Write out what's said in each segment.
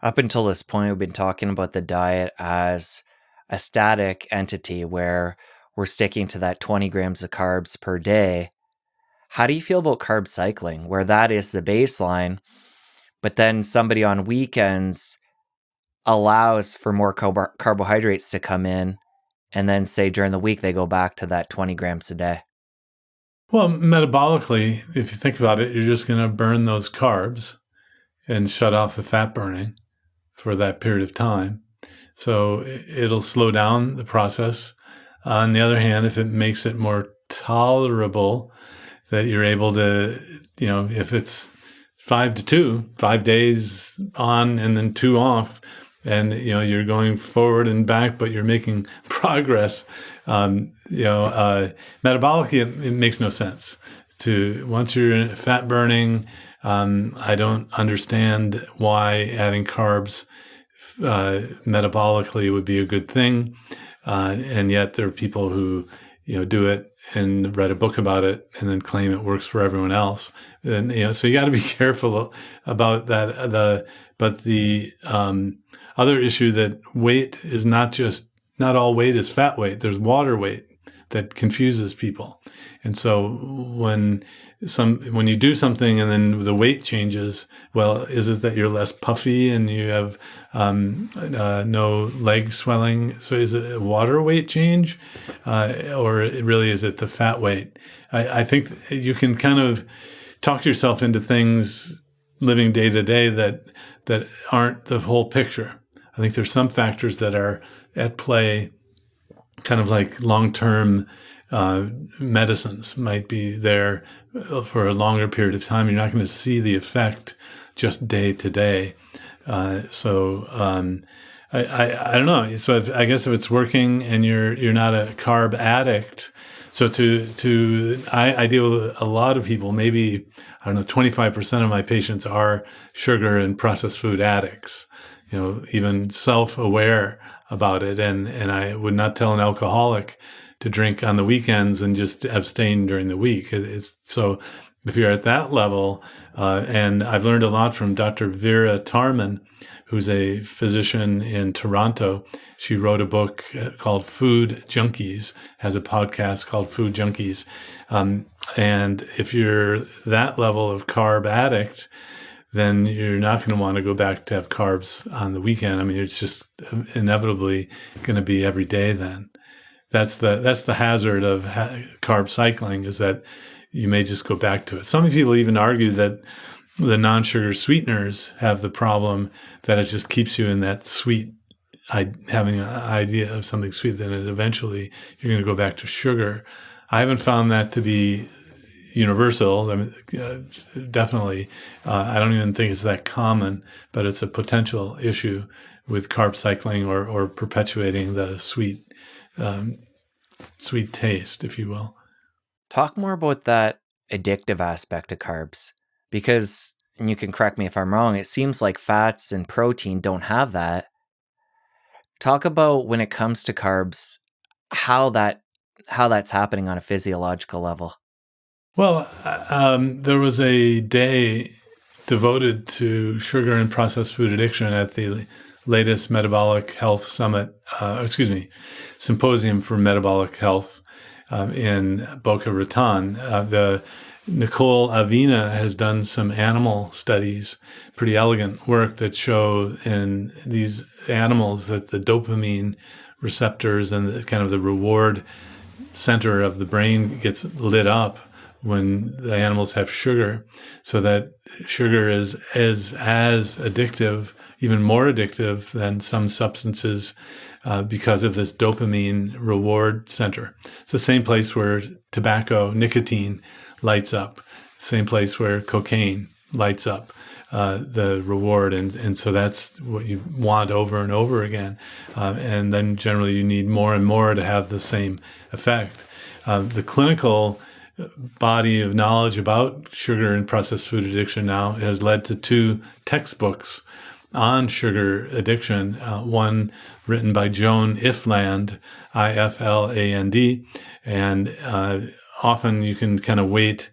Up until this point, we've been talking about the diet as a static entity where we're sticking to that 20 grams of carbs per day. How do you feel about carb cycling, where that is the baseline, but then somebody on weekends allows for more carbohydrates to come in, and then say during the week they go back to that 20 grams a day? Well, metabolically, if you think about it, you're just going to burn those carbs and shut off the fat burning for that period of time. So it'll slow down the process. On the other hand, if it makes it more tolerable, that you're able to, if it's 5 to 2, 5 days on and then 2 off, and you're going forward and back, but you're making progress. Metabolically, it makes no sense to once you're fat burning. I don't understand why adding carbs metabolically would be a good thing, and yet there are people who do it and read a book about it and then claim it works for everyone else. And so you got to be careful about that. But the other issue that weight is not all weight is fat weight. There's water weight that confuses people. And so when you do something and then the weight changes, well, is it that you're less puffy and you have no leg swelling? So is it a water weight change, or really is it the fat weight? I think you can kind of talk yourself into things living day to day that aren't the whole picture. I think there's some factors that are at play, kind of like long-term medicines might be there for a longer period of time. You're not going to see the effect just day to day. I don't know. So I guess if it's working and you're not a carb addict, so I deal with a lot of people. Maybe, I don't know, 25% of my patients are sugar and processed food addicts. Even self-aware about it, and I would not tell an alcoholic to drink on the weekends and just abstain during the week. It's so if you're at that level, and I've learned a lot from Dr. Vera Tarman, who's a physician in Toronto. She wrote a book called Food Junkies, has a podcast called Food Junkies. And if you're that level of carb addict, then you're not going to want to go back to have carbs on the weekend. I mean, it's just inevitably going to be every day then. That's the hazard of carb cycling, is that you may just go back to it. Some people even argue that the non-sugar sweeteners have the problem that it just keeps you in that sweet, having an idea of something sweet, then eventually you're going to go back to sugar. I haven't found that to be universal. I mean, definitely. I don't even think it's that common, but it's a potential issue with carb cycling or perpetuating the sweet taste, if you will. Talk more about that addictive aspect of carbs, because, and you can correct me if I'm wrong, it seems like fats and protein don't have that. Talk about, when it comes to carbs, how that's happening on a physiological level. Well, there was a day devoted to sugar and processed food addiction at the latest Metabolic Health Summit, Symposium for Metabolic Health in Boca Raton. The Nicole Avena has done some animal studies, pretty elegant work, that show in these animals that the dopamine receptors and the kind of the reward center of the brain gets lit up when the animals have sugar, so that sugar is as addictive, even more addictive than some substances because of this dopamine reward center. It's the same place where tobacco, nicotine lights up, same place where cocaine lights up the reward. And so that's what you want over and over again. And then generally you need more and more to have the same effect. The clinical body of knowledge about sugar and processed food addiction now has led to 2 textbooks on sugar addiction, one written by Joan Ifland, Ifland, and often you can kind of weight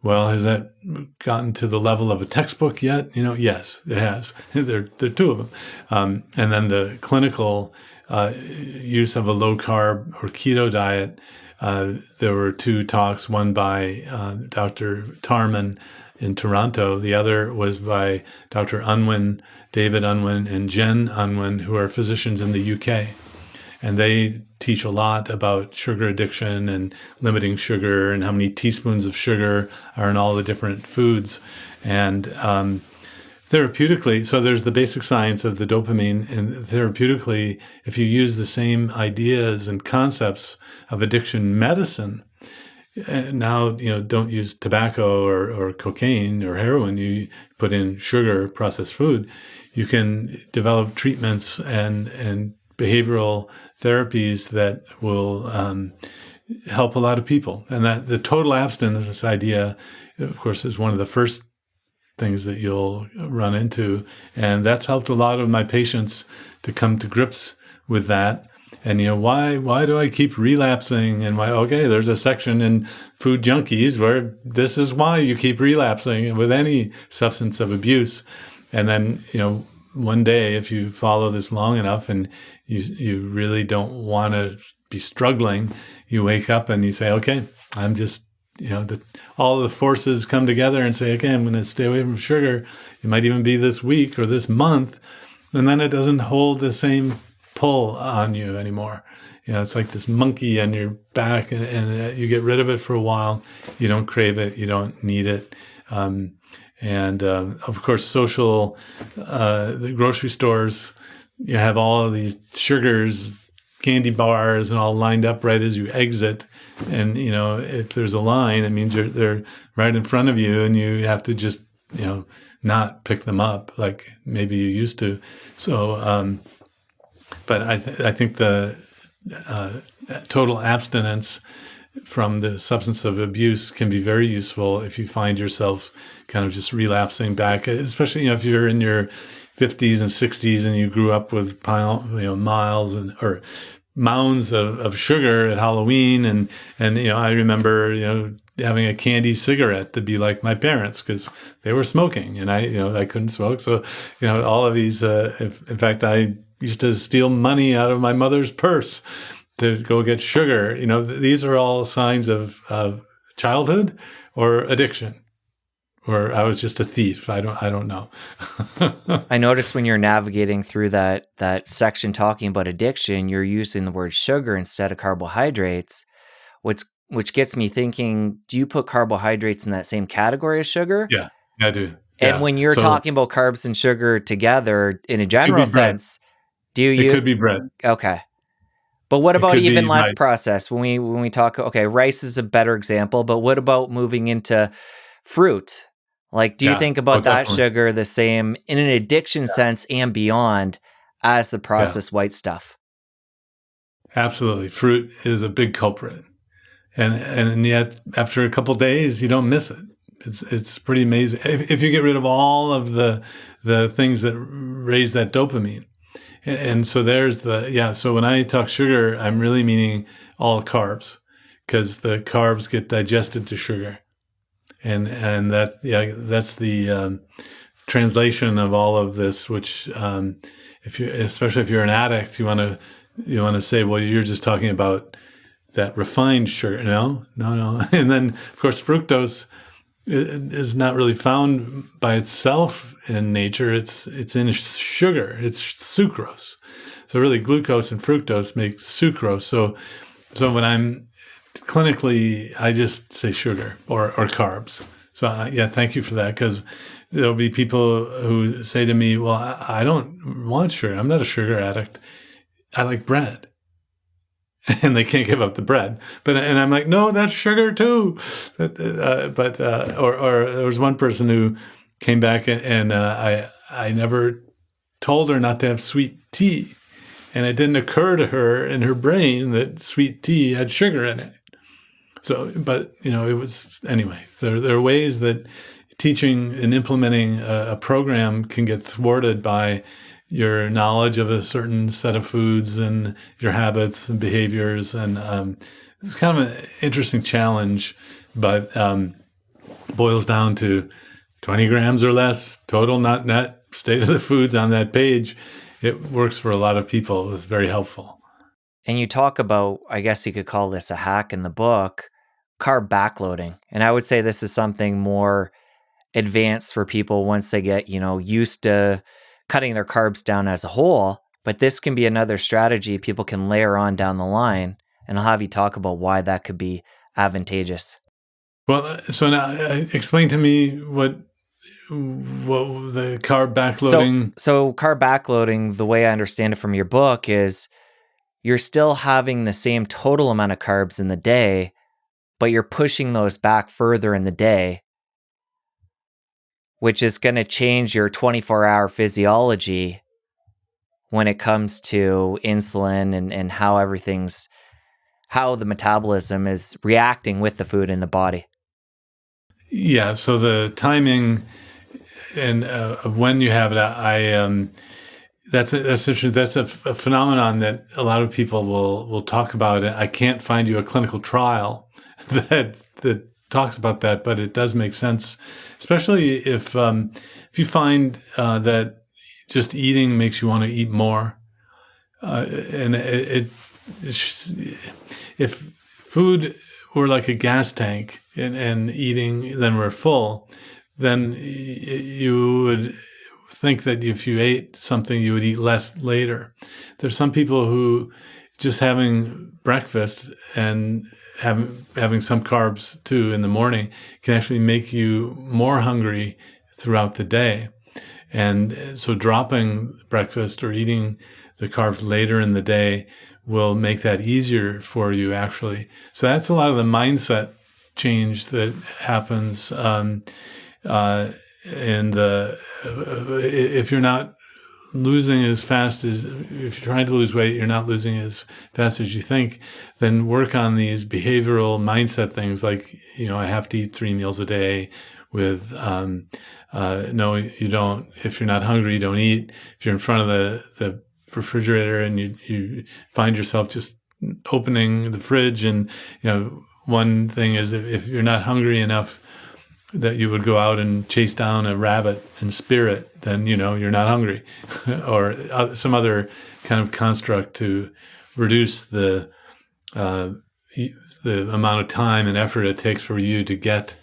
Well, has that gotten to the level of a textbook yet? Yes, it has. There are two of them. And then the clinical use of a low carb or keto diet. There were two talks, one by Dr. Tarman in Toronto. The other was by Dr. Unwin, David Unwin, and Jen Unwin, who are physicians in the UK. And they teach a lot about sugar addiction and limiting sugar and how many teaspoons of sugar are in all the different foods. And therapeutically, so there's the basic science of the dopamine, and therapeutically, if you use the same ideas and concepts of addiction medicine, now, don't use tobacco or cocaine or heroin, you put in sugar, processed food, you can develop treatments and behavioral therapies that will help a lot of people. And that the total abstinence idea, of course, is one of the first things that you'll run into. And that's helped a lot of my patients to come to grips with that. And, why do I keep relapsing? And there's a section in Food Junkies where this is why you keep relapsing with any substance of abuse. And then, one day, if you follow this long enough and you really don't want to be struggling, you wake up and you say, okay, I'm just, all the forces come together and say, okay, I'm going to stay away from sugar. It might even be this week or this month. And then it doesn't hold the same pull on you anymore. It's like this monkey on your back, and you get rid of it for a while. You don't crave it. You don't need it. And of course, the grocery stores, you have all of these sugars, candy bars, and all lined up right as you exit. And, if there's a line, it means they're right in front of you, and you have to just, not pick them up like maybe you used to. So, but I think the total abstinence from the substance of abuse can be very useful if you find yourself kind of just relapsing back, especially if you're in your 50s and 60s and you grew up with miles or mounds of sugar at Halloween, and I remember having a candy cigarette to be like my parents because they were smoking and I couldn't smoke, so all of these. In fact, I used to steal money out of my mother's purse to go get sugar. These are all signs of childhood or addiction, or I was just a thief. I don't know. I noticed when you're navigating through that section talking about addiction, you're using the word sugar instead of carbohydrates, which gets me thinking, do you put carbohydrates in that same category as sugar? Yeah, I do. And Yeah. when you're talking about carbs and sugar together in a general sense, it could be bread. Okay. But what about even less rice. processed? When we talk, okay, rice is a better example, but what about moving into fruit? Like, do you think about that definitely. sugar the same in an addiction sense and beyond as the processed white stuff? Absolutely. Fruit is a big culprit. And yet after a couple of days, you don't miss it. It's pretty amazing. If you get rid of all of the things that raise that dopamine. And so so when I talk sugar, I'm really meaning all carbs, because the carbs get digested to sugar. And that's the translation of all of this, which especially if you're an addict, you want to say, well, you're just talking about that refined sugar. No. And then of course, fructose is not really found by itself in nature. It's in sugar. It's sucrose. So really, glucose and fructose make sucrose. So when I'm clinically, I just say sugar or carbs. So thank you for that, because there'll be people who say to me, well, I don't want sugar. I'm not a sugar addict. I like bread. And they can't give up the bread. And I'm like, no, that's sugar too. Or there was one person who came back and I never told her not to have sweet tea. And it didn't occur to her in her brain that sweet tea had sugar in it. So, but, it was, anyway, there are ways that teaching and implementing a program can get thwarted by your knowledge of a certain set of foods and your habits and behaviors. And it's kind of an interesting challenge, but boils down to 20 grams or less total, not net, state of the foods on that page. It works for a lot of people. It's very helpful. And you talk about, I guess you could call this a hack in the book, carb backloading. And I would say this is something more advanced for people once they get, used to cutting their carbs down as a whole. But this can be another strategy people can layer on down the line. And I'll have you talk about why that could be advantageous. Well, so now explain to me what the carb backloading. So carb backloading, the way I understand it from your book, is you're still having the same total amount of carbs in the day, but you're pushing those back further in the day, which is going to change your 24-hour physiology when it comes to insulin and how the metabolism is reacting with the food in the body. Yeah, so the timing and of when you have it, that's a phenomenon that a lot of people will talk about. I can't find you a clinical trial that talks about that, but it does make sense, especially if you find that just eating makes you want to eat more, and if food were like a gas tank and eating, then we're full, then you would think that if you ate something, you would eat less later. There's some people who just having breakfast and having some carbs too in the morning can actually make you more hungry throughout the day. And so dropping breakfast or eating the carbs later in the day will make that easier for you, actually. So that's a lot of the mindset change that happens. If you're not losing if you're trying to lose weight, you're not losing as fast as you think, then work on these behavioral mindset things like, I have to eat 3 meals a day with, no, you don't. If you're not hungry, you don't eat. If you're in front of the refrigerator and you find yourself just opening the fridge and, one thing is if you're not hungry enough that you would go out and chase down a rabbit and spear it, then, you're not hungry or some other kind of construct to reduce the amount of time and effort it takes for you to get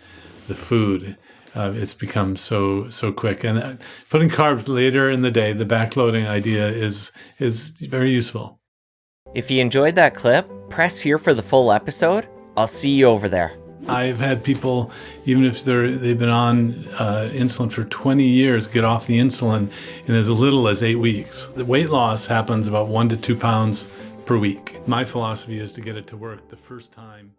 the food. It's become so quick. And putting carbs later in the day, the backloading idea is very useful. If you enjoyed that clip, press here for the full episode. I'll see you over there. I've had people, even if they've been on insulin for 20 years, get off the insulin in as little as 8 weeks. The weight loss happens about 1 to 2 pounds per week. My philosophy is to get it to work the first time.